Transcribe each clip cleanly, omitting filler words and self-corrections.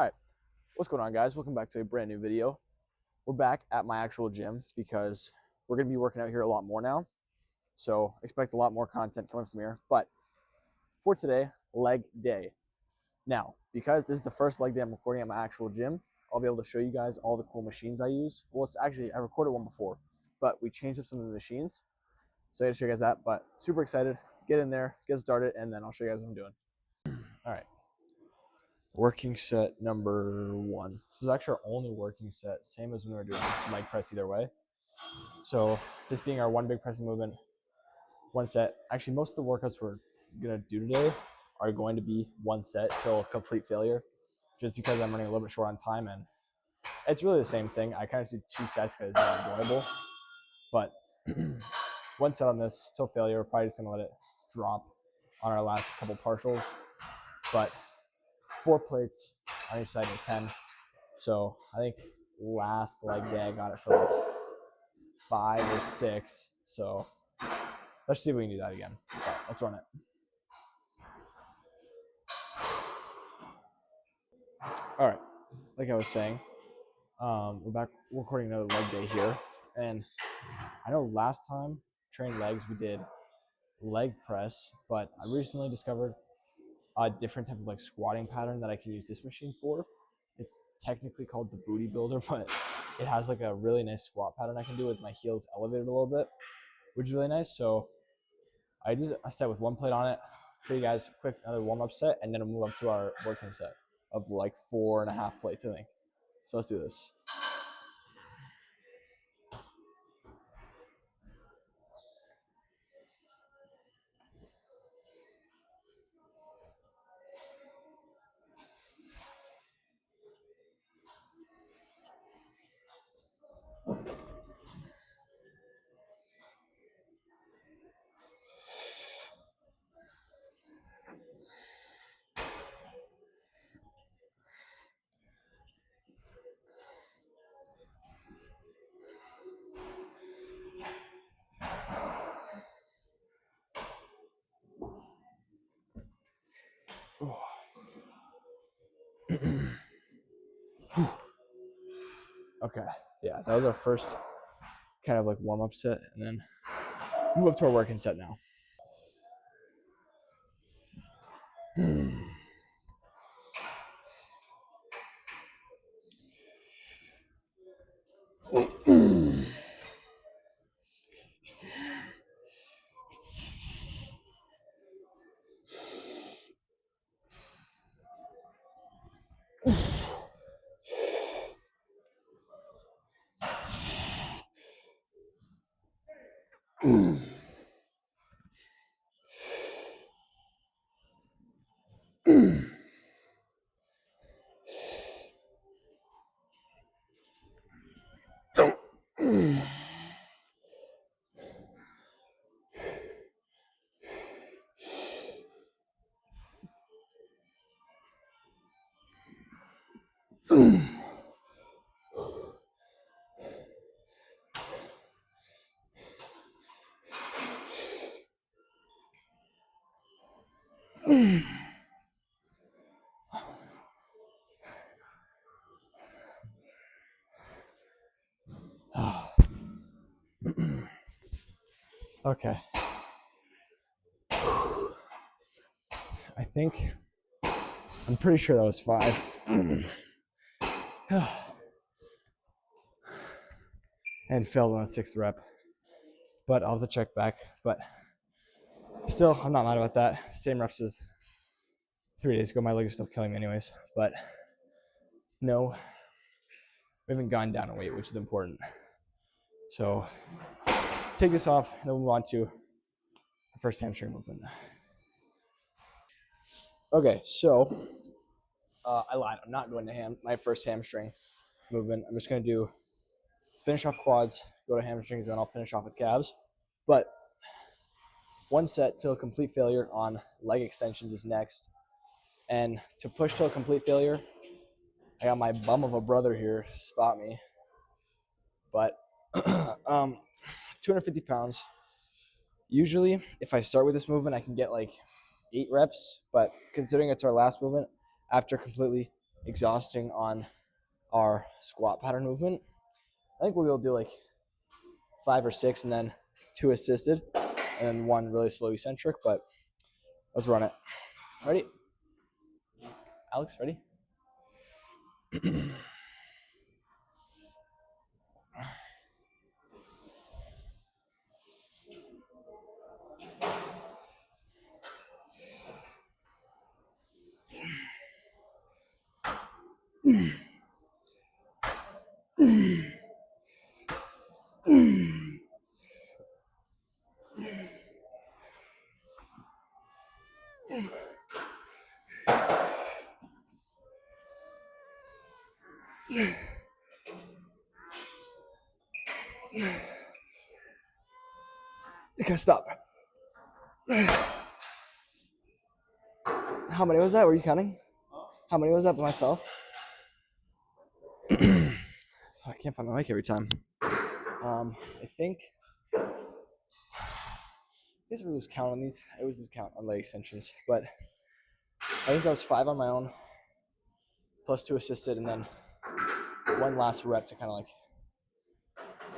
All right, what's going on, guys? Welcome back to a brand new video. We're back at my actual gym because we're going to be working out here a lot more now. So expect a lot more content coming from here. But for today, leg day. Now, because this is the first leg day I'm recording at my actual gym, I'll be able to show you guys all the cool machines I use. Well, it's actually, I recorded one before, but we changed up some of the machines. So I got to show you guys that. But super excited. Get in there, get started, and then I'll show you guys what I'm doing. All right. Working set number 1. This is actually our only working set, same as when we were doing leg press either way. So this being our one big pressing movement, one set. Actually, most of the workouts we're gonna do today are going to be one set till complete failure, just because I'm running a little bit short on time, and it's really the same thing. I kind of do 2 sets because it's more enjoyable, but one set on this till failure. We're probably just gonna let it drop on our last couple partials, but 4 plates on each side of 10. So I think last leg day I got it for like 5 or 6. So let's see if we can do that again. Okay, let's run it. All right, like I was saying, we're back recording another leg day here. And I know last time trained legs we did leg press, but I recently discovered a different type of like squatting pattern that I can use this machine for. It's technically called the booty builder, but it has like a really nice squat pattern I can do with my heels elevated a little bit, which is really nice. So I did a set with 1 plate on it. Show you guys quick another warm-up set, and then we'll move up to our working set of like 4.5 plates, I think. So let's do this. Okay, yeah, that was our first kind of like warm-up set, and then move up to our working set now. Okay. I'm pretty sure that was 5. And failed on the 6th rep. But I'll have to check back. But still, I'm not mad about that. Same reps as 3 days ago. My legs are still killing me anyways. But no, we haven't gone down in weight, which is important. So take this off, and then we'll move on to the first hamstring movement. Okay, so I lied. I'm not going to my first hamstring movement. I'm just going to finish off quads, go to hamstrings, and then I'll finish off with calves. But 1 set till complete failure on leg extensions is next. And to push till complete failure, I got my bum of a brother here to spot me. But 250 pounds. Usually, if I start with this movement, I can get like 8 reps. But considering it's our last movement, after completely exhausting on our squat pattern movement. I think we'll be able to do like 5 or 6 and then 2 assisted and then 1 really slow eccentric, but let's run it. Ready? Alex, ready? Okay, stop. How many was that? Were you counting? How many was that by myself? I can't find my mic every time. I think I guess we lose count on these. I always lose count on leg extensions, but I think that was 5 on my own, plus 2 assisted, and then 1 last rep to kind of like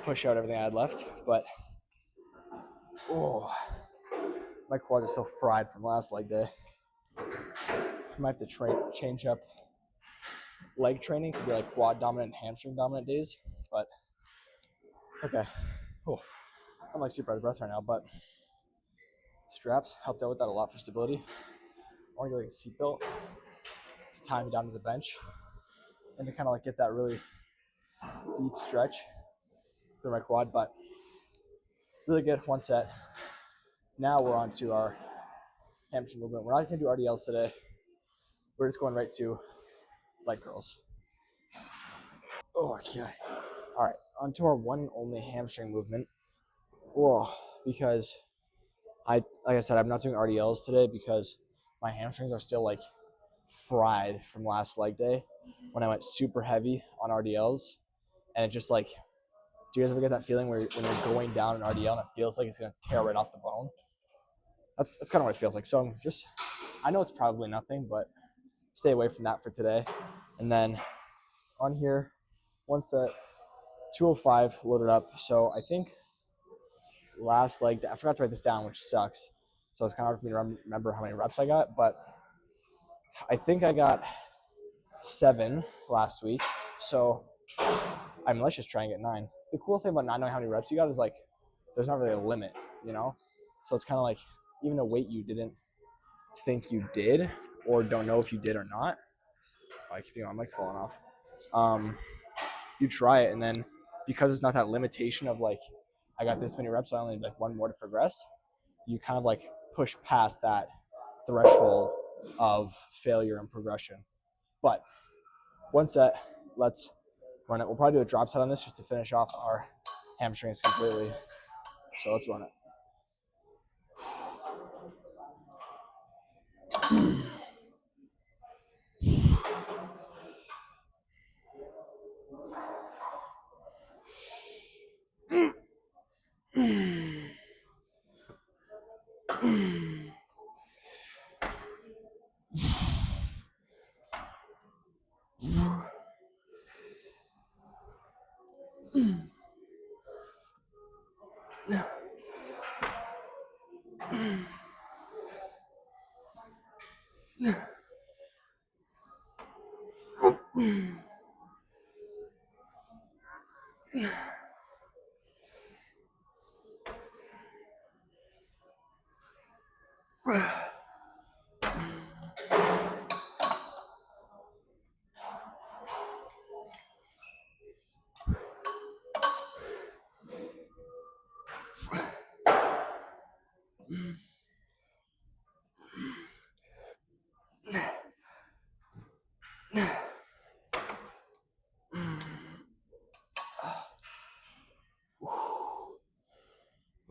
push out everything I had left. But oh, my quads are still fried from last leg day. I might have to change up leg training to be like quad dominant, hamstring dominant days. But okay, oh, I'm like super out of breath right now. But straps helped out with that a lot for stability. I want to get like a seatbelt to tie me down to the bench and to kind of like get that really deep stretch through my quad. But really good, 1 set. Now we're on to our hamstring movement. We're not going to do RDLs today. We're just going right to leg curls. Oh, okay. All right, on to our one and only hamstring movement. Whoa, because like I said, I'm not doing RDLs today because my hamstrings are still like fried from last leg day when I went super heavy on RDLs. And it just like, do you guys ever get that feeling where when you're going down an RDL and it feels like it's going to tear right off the bone? That's kind of what it feels like. So I'm just, I know it's probably nothing, but stay away from that for today. And then on here, 1 set, 205 loaded up. So I think last leg, I forgot to write this down, which sucks. So it's kind of hard for me to remember how many reps I got, but I think I got 7 last week. So I mean, let's just try and get 9. The cool thing about not knowing how many reps you got is like, there's not really a limit, you know? So it's kind of like, even a weight you didn't think you did or don't know if you did or not. I keep thinking I'm like falling off. You try it, and then because it's not that limitation of like, I got this many reps, so I only need like 1 more to progress, you kind of like push past that threshold of failure and progression. But 1 set, let's run it. We'll probably do a drop set on this just to finish off our hamstrings completely. So let's run it.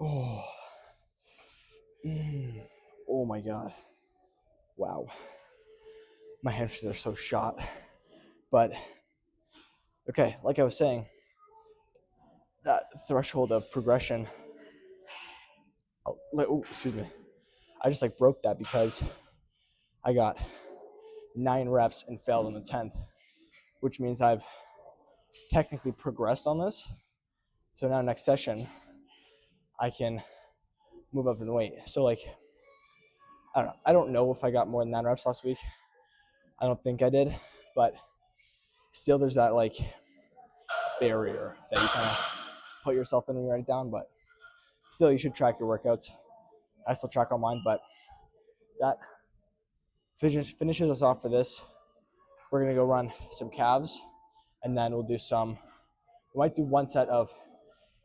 Oh. Oh my God. Wow. My hamstrings are so shot. But okay, like I was saying, that threshold of progression, excuse me, I just like broke that because I got 9 reps and failed on the 10th, which means I've technically progressed on this. So now next session, I can move up in weight. So like, I don't know if I got more than 9 reps last week. I don't think I did, but still there's that like barrier that you kind of put yourself in when you write it down, but still you should track your workouts. I still track on mine, but that finishes us off for this. We're gonna go run some calves, and then we might do 1 set of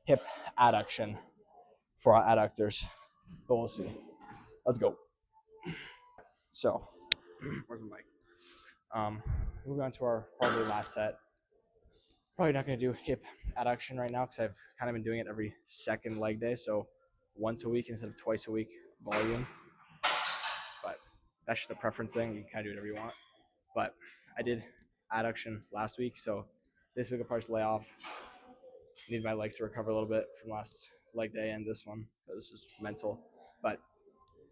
hip adduction for our adductors, but we'll see. Let's go. So, where's my mic? Moving on to our probably last set. Probably not going to do hip adduction right now because I've kind of been doing it every second leg day. So once a week instead of twice a week volume. But that's just a preference thing. You can kind of do whatever you want. But I did adduction last week. So this week I'll probably just lay off. Need my legs to recover a little bit from last leg day and this one. This is mental. But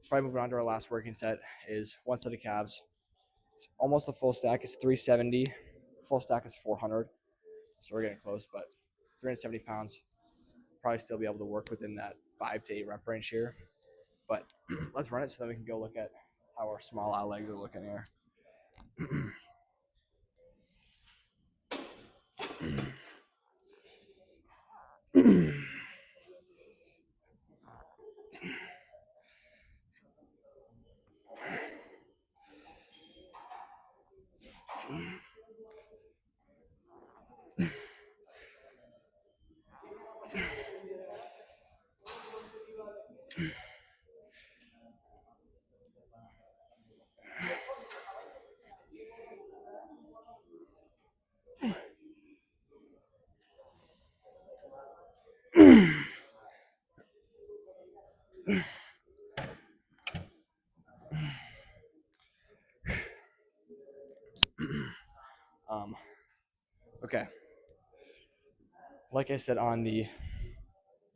probably moving on to our last working set is 1 set of calves. It's almost a full stack. It's 370. Full stack is 400. So we're getting close, but 370 pounds. Probably still be able to work within that 5 to 8 rep range here. But let's run it so that we can go look at how our small out legs are looking here. Okay. Like I said on the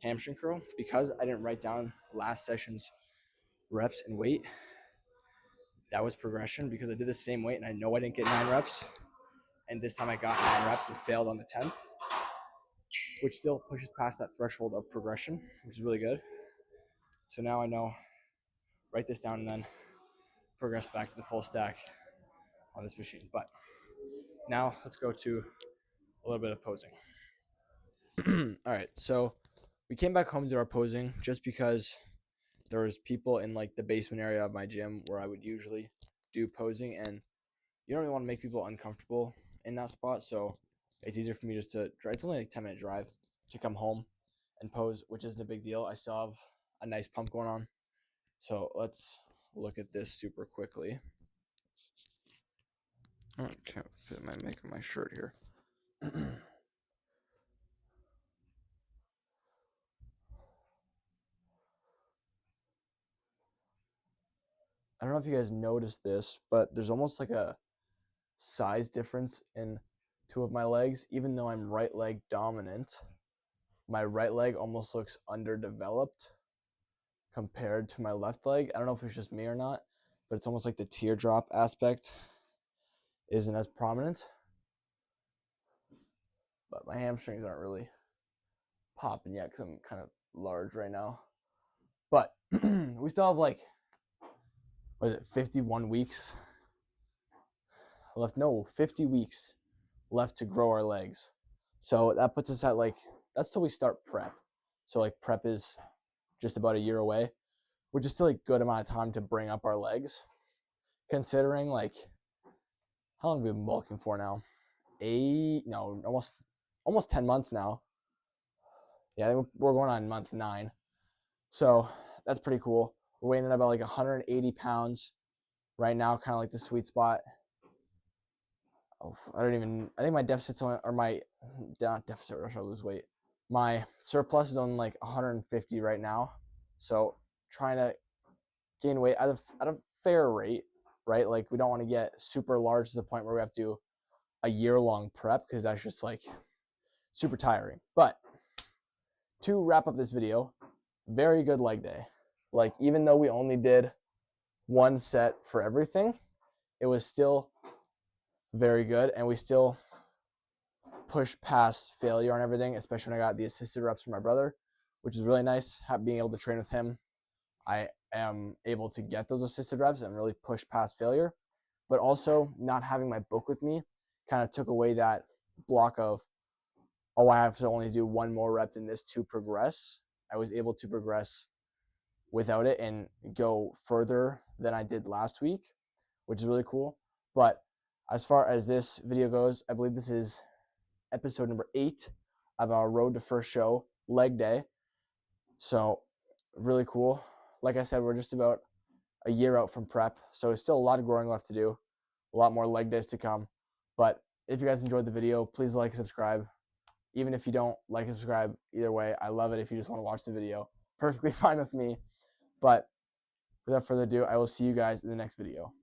hamstring curl, because I didn't write down last session's reps and weight, that was progression because I did the same weight and I know I didn't get 9 reps. And this time I got 9 reps and failed on the 10th, which still pushes past that threshold of progression, which is really good. So now I know, write this down and then progress back to the full stack on this machine. But now let's go to a little bit of posing. All right, so we came back home to our posing just because there was people in like the basement area of my gym where I would usually do posing, and you don't really want to make people uncomfortable in that spot. So it's easier for me just to drive. It's only like a 10-minute drive to come home and pose, which isn't a big deal. I still have a nice pump going on. So let's look at this super quickly. Oh, I can't fit my make my shirt here. I don't know if you guys noticed this, but there's almost like a size difference in 2 of my legs. Even though I'm right leg dominant, my right leg almost looks underdeveloped compared to my left leg. I don't know if it's just me or not, but it's almost like the teardrop aspect isn't as prominent. But my hamstrings aren't really popping yet because I'm kind of large right now. But we still have like, what is it, 51 weeks left? No, 50 weeks left to grow our legs. So that puts us at like, that's till we start prep. So like prep is just about a year away, which is still a good amount of time to bring up our legs, considering like, how long have we been bulking for now? Almost 10 months now. Yeah, we're going on month 9. So that's pretty cool. We're weighing in about like 180 pounds right now, kind of like the sweet spot. I think my deficit's on, or my, not deficit, or should I lose weight? My surplus is on like 150 right now. So trying to gain weight at a fair rate, right? Like we don't want to get super large to the point where we have to do a year-long prep because that's just like super tiring. But to wrap up this video, very good leg day. Like even though we only did 1 set for everything, it was still very good, and we still pushed past failure on everything, especially when I got the assisted reps from my brother, which is really nice. Being able to train with him, I am able to get those assisted reps and really push past failure. But also, not having my book with me kind of took away that block of, oh, I have to only do one more rep than this to progress. I was able to progress without it and go further than I did last week, which is really cool. But as far as this video goes, I believe this is episode number 8 of our Road to First Show leg day. So really cool. Like I said, we're just about a year out from prep, so it's still a lot of growing left to do, a lot more leg days to come. But if you guys enjoyed the video, please like and subscribe. Even if you don't like and subscribe, either way, I love it if you just want to watch the video. Perfectly fine with me. But without further ado, I will see you guys in the next video.